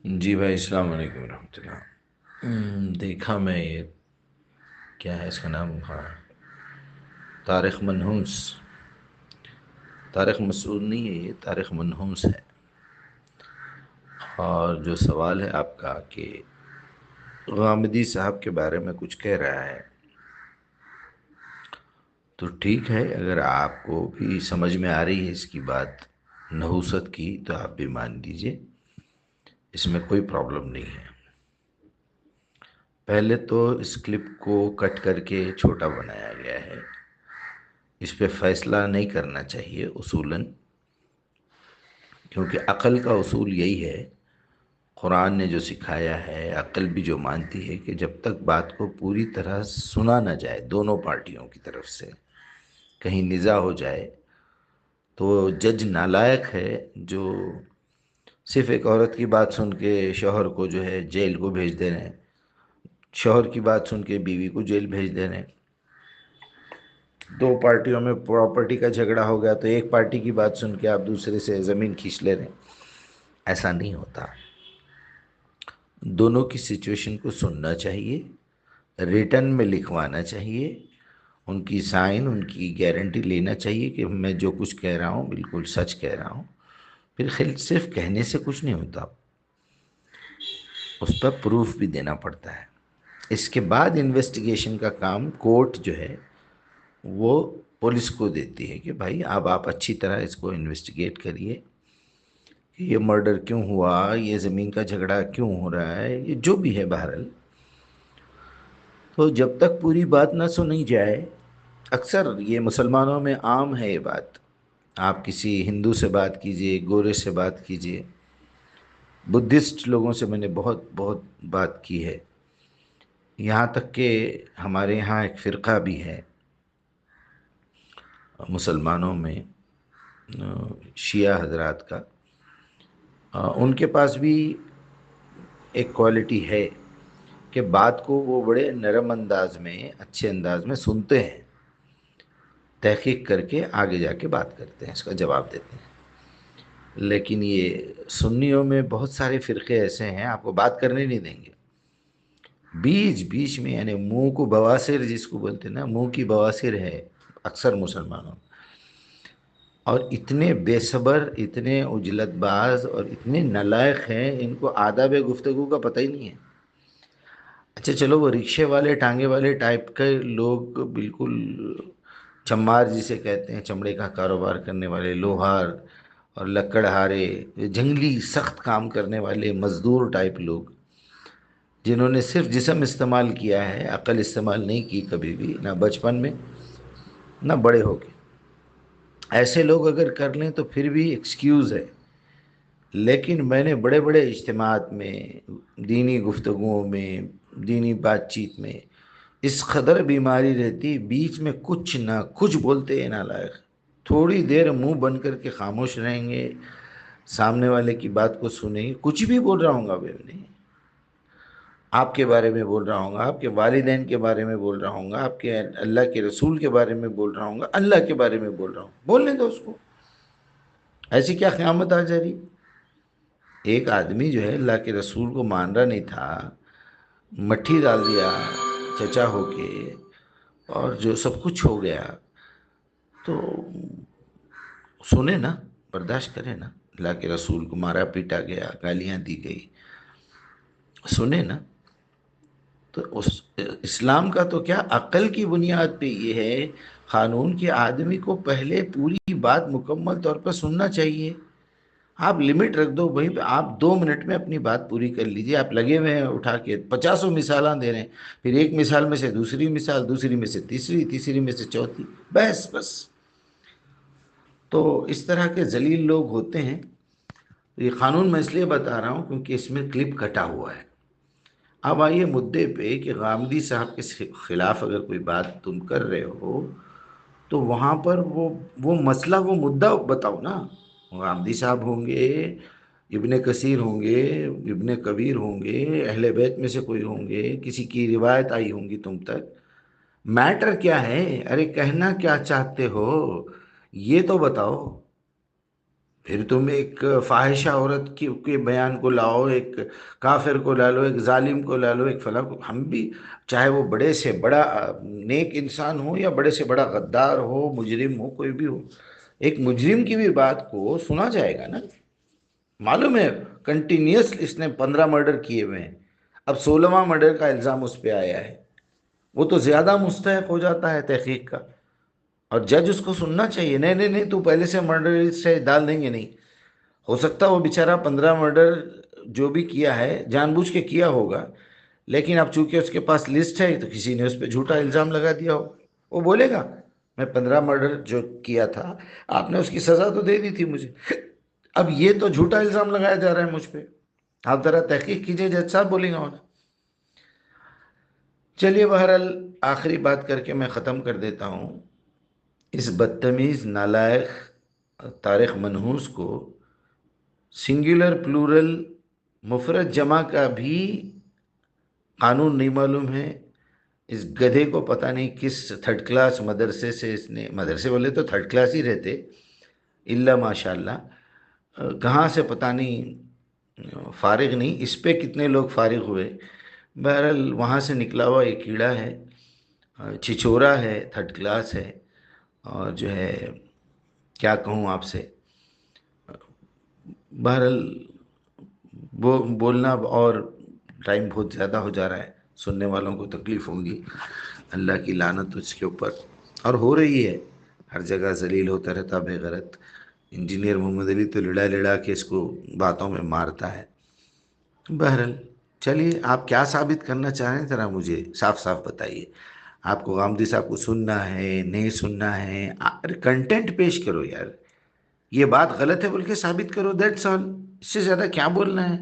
جی بھائی، السلام علیکم ورحمۃ اللہ۔ دیکھا میں یہ کیا ہے اس کا نام؟ ہاں، طارق منحوس، طارق مسعود نہیں ہے، یہ طارق منحوس ہے۔ اور جو سوال ہے آپ کا کہ غامدی صاحب کے بارے میں کچھ کہہ رہا ہے، تو ٹھیک ہے، اگر آپ کو بھی سمجھ میں آ رہی ہے اس کی بات نحوست کی تو آپ بھی مان لیجئے، اس میں کوئی پرابلم نہیں ہے۔ پہلے تو اس کلپ کو کٹ کر کے چھوٹا بنایا گیا ہے، اس پہ فیصلہ نہیں کرنا چاہیے اصولاً، کیونکہ عقل کا اصول یہی ہے، قرآن نے جو سکھایا ہے، عقل بھی جو مانتی ہے کہ جب تک بات کو پوری طرح سنا نہ جائے دونوں پارٹیوں کی طرف سے، کہیں نزاع ہو جائے، تو جج نالائق ہے جو صرف ایک عورت کی بات سن کے شوہر کو جو ہے جیل کو بھیج دے رہے ہیں، شوہر کی بات سن کے بیوی کو جیل بھیج دے رہے ہیں۔ دو پارٹیوں میں پراپرٹی کا جھگڑا ہو گیا تو ایک پارٹی کی بات سن کے آپ دوسرے سے زمین کھینچ لے رہے ہیں، ایسا نہیں ہوتا۔ دونوں کی سچویشن کو سننا چاہیے، ریٹن میں لکھوانا چاہیے، ان کی سائن، ان کی گارنٹی لینا چاہیے کہ میں جو کچھ کہہ رہا ہوں بالکل سچ کہہ رہا ہوں۔ پھر صرف کہنے سے کچھ نہیں ہوتا، اس پر پروف بھی دینا پڑتا ہے۔ اس کے بعد انویسٹیگیشن کا کام کورٹ جو ہے وہ پولیس کو دیتی ہے کہ بھائی اب آپ اچھی طرح اس کو انویسٹیگیٹ کریے کہ یہ مرڈر کیوں ہوا، یہ زمین کا جھگڑا کیوں ہو رہا ہے، یہ جو بھی ہے۔ بہرحال تو جب تک پوری بات نہ سنی جائے، اکثر یہ مسلمانوں میں عام ہے یہ بات، آپ کسی ہندو سے بات کیجئے، گورے سے بات کیجئے، بدھسٹ لوگوں سے میں نے بہت بہت بات کی ہے، یہاں تک کہ ہمارے یہاں ایک فرقہ بھی ہے مسلمانوں میں، شیعہ حضرات کا، ان کے پاس بھی ایک کوالٹی ہے کہ بات کو وہ بڑے نرم انداز میں، اچھے انداز میں سنتے ہیں، تحقیق کر کے آگے جا کے بات کرتے ہیں، اس کا جواب دیتے ہیں۔ لیکن یہ سنیوں میں بہت سارے فرقے ایسے ہیں آپ کو بات کرنے نہیں دیں گے، بیچ بیچ میں، یعنی منہ کو بواسیر جس کو بولتے ہیں نا، منہ کی بواسیر ہے اکثر مسلمانوں، اور اتنے بے صبر، اتنے عجلت باز اور اتنے نالائق ہیں، ان کو آداب گفتگو کا پتہ ہی نہیں ہے۔ اچھا چلو، وہ رکشے والے ٹانگے والے ٹائپ کے لوگ، بالکل چمار جسے کہتے ہیں، چمڑے کا کاروبار کرنے والے، لوہار اور لکڑہارے، جنگلی سخت کام کرنے والے مزدور ٹائپ لوگ، جنہوں نے صرف جسم استعمال کیا ہے، عقل استعمال نہیں کی کبھی بھی، نہ بچپن میں نہ بڑے ہو کے، ایسے لوگ اگر کر لیں تو پھر بھی ایکسکیوز ہے۔ لیکن میں نے بڑے بڑے اجتماعات میں، دینی گفتگوؤں میں، دینی بات چیت میں اس قدر بیماری رہتی، بیچ میں کچھ نہ کچھ بولتے ہیں نالائق، تھوڑی دیر منہ بند کر کے خاموش رہیں گے، سامنے والے کی بات کو سنیں گے، کچھ بھی بول رہا ہوں گا میں نہیں، آپ کے بارے میں بول رہا ہوں گا، آپ کے والدین کے بارے میں بول رہا ہوں گا، آپ کے اللہ کے رسول کے بارے میں بول رہا ہوں گا، اللہ کے بارے میں بول رہا ہوں، بولنے دو اس کو، ایسی کیا قیامت آ جا رہی؟ ایک آدمی جو ہے اللہ کے رسول کو مان رہا نہیں تھا، مٹھی ڈال دیا چچا ہو کے، اور جو سب کچھ ہو گیا، تو سنے نا، برداشت کرے نا، اللہ کے رسول کو مارا پیٹا گیا، گالیاں دی گئی، سنے نا۔ تو اسلام کا تو کیا، عقل کی بنیاد پہ یہ ہے قانون کہ آدمی کو پہلے پوری بات مکمل طور پر سننا چاہیے۔ آپ لمٹ رکھ دو بھائی، آپ 2 منٹ میں اپنی بات پوری کر لیجئے، آپ لگے ہوئے ہیں اٹھا کے 50 مثالیں دے رہے ہیں، پھر ایک مثال میں سے دوسری مثال، دوسری میں سے تیسری، تیسری میں سے چوتھی، بس۔ تو اس طرح کے ذلیل لوگ ہوتے ہیں۔ یہ قانون میں اس لیے بتا رہا ہوں کیونکہ اس میں کلپ کٹا ہوا ہے۔ اب آئیے مدعے پہ کہ غامدی صاحب کے خلاف اگر کوئی بات تم کر رہے ہو تو وہاں پر وہ مسئلہ، وہ مدعا بتاؤ نا۔ غامدی صاحب ہوں گے، ابن کثیر ہوں گے، ابن کبیر ہوں گے، اہل بیت میں سے کوئی ہوں گے، کسی کی روایت آئی ہوں گی تم تک، میٹر کیا ہے؟ ارے کہنا کیا چاہتے ہو یہ تو بتاؤ۔ پھر تم ایک فاحشہ عورت کے بیان کو لاؤ، ایک کافر کو لا لو، ایک ظالم کو لا لو، ایک فلاں کو. ہم بھی چاہے وہ بڑے سے بڑا نیک انسان ہو یا بڑے سے بڑا غدار ہو، مجرم ہو، کوئی بھی ہو، ایک مجرم کی بھی بات کو سنا جائے گا نا. معلوم ہے کنٹینیوس اس نے 15 مرڈر کیے ہوئے ہیں، اب 16واں مرڈر کا الزام اس پہ آیا ہے، وہ تو زیادہ مستحق ہو جاتا ہے تحقیق کا. اور جج اس کو سننا چاہیے. نہیں نہیں نہیں، تو پہلے سے مرڈر سے ڈال دیں گے نہیں. ہو سکتا وہ بیچارہ 15 مرڈر جو بھی کیا ہے جان بوجھ کے کیا ہوگا، لیکن اب چونکہ اس کے پاس لسٹ ہے تو کسی نے اس پہ جھوٹا الزام لگا دیا ہوگا. وہ بولے گا میں 15 مرڈر جو کیا تھا آپ نے اس کی سزا تو دے دی تھی مجھے، اب یہ تو جھوٹا الزام لگایا جا رہا ہے مجھ پہ، آپ ذرا تحقیق کیجئے. جج صاحب بولیں گا انہیں. چلیے بہرحال آخری بات کر کے میں ختم کر دیتا ہوں. اس بدتمیز نالائق طارق منحوس کو سنگولر پلورل مفرد جمع کا بھی قانون نہیں معلوم ہے. اس گدھے کو پتہ نہیں کس تھرڈ کلاس مدرسے سے اس نے، مدرسے والے تو تھرڈ کلاس ہی رہتے اللہ ماشاء اللہ، کہاں سے پتہ نہیں فارغ نہیں، اس پہ کتنے لوگ فارغ ہوئے. بہرحال وہاں سے نکلا ہوا یہ کیڑا ہے، چھچورا ہے، تھرڈ کلاس ہے، اور جو ہے کیا کہوں آپ سے. بہرحال وہ بولنا اور ٹائم بہت زیادہ ہو جا رہا ہے، سننے والوں کو تکلیف ہوگی. اللہ کی لعنت اس کے اوپر، اور ہو رہی ہے، ہر جگہ ذلیل ہوتا رہتا بے غیرت. انجینئر محمد علی تو لڑا لڑا کے اس کو باتوں میں مارتا ہے. بہرحال چلیے، آپ کیا ثابت کرنا چاہ رہے ہیں ذرا مجھے صاف صاف بتائیے. آپ کو غامدی صاحب کو سننا ہے نہیں سننا ہے؟ کنٹینٹ پیش کرو یار. یہ بات غلط ہے بول کے ثابت کرو، دیٹس آل. اس سے زیادہ کیا بولنا ہے؟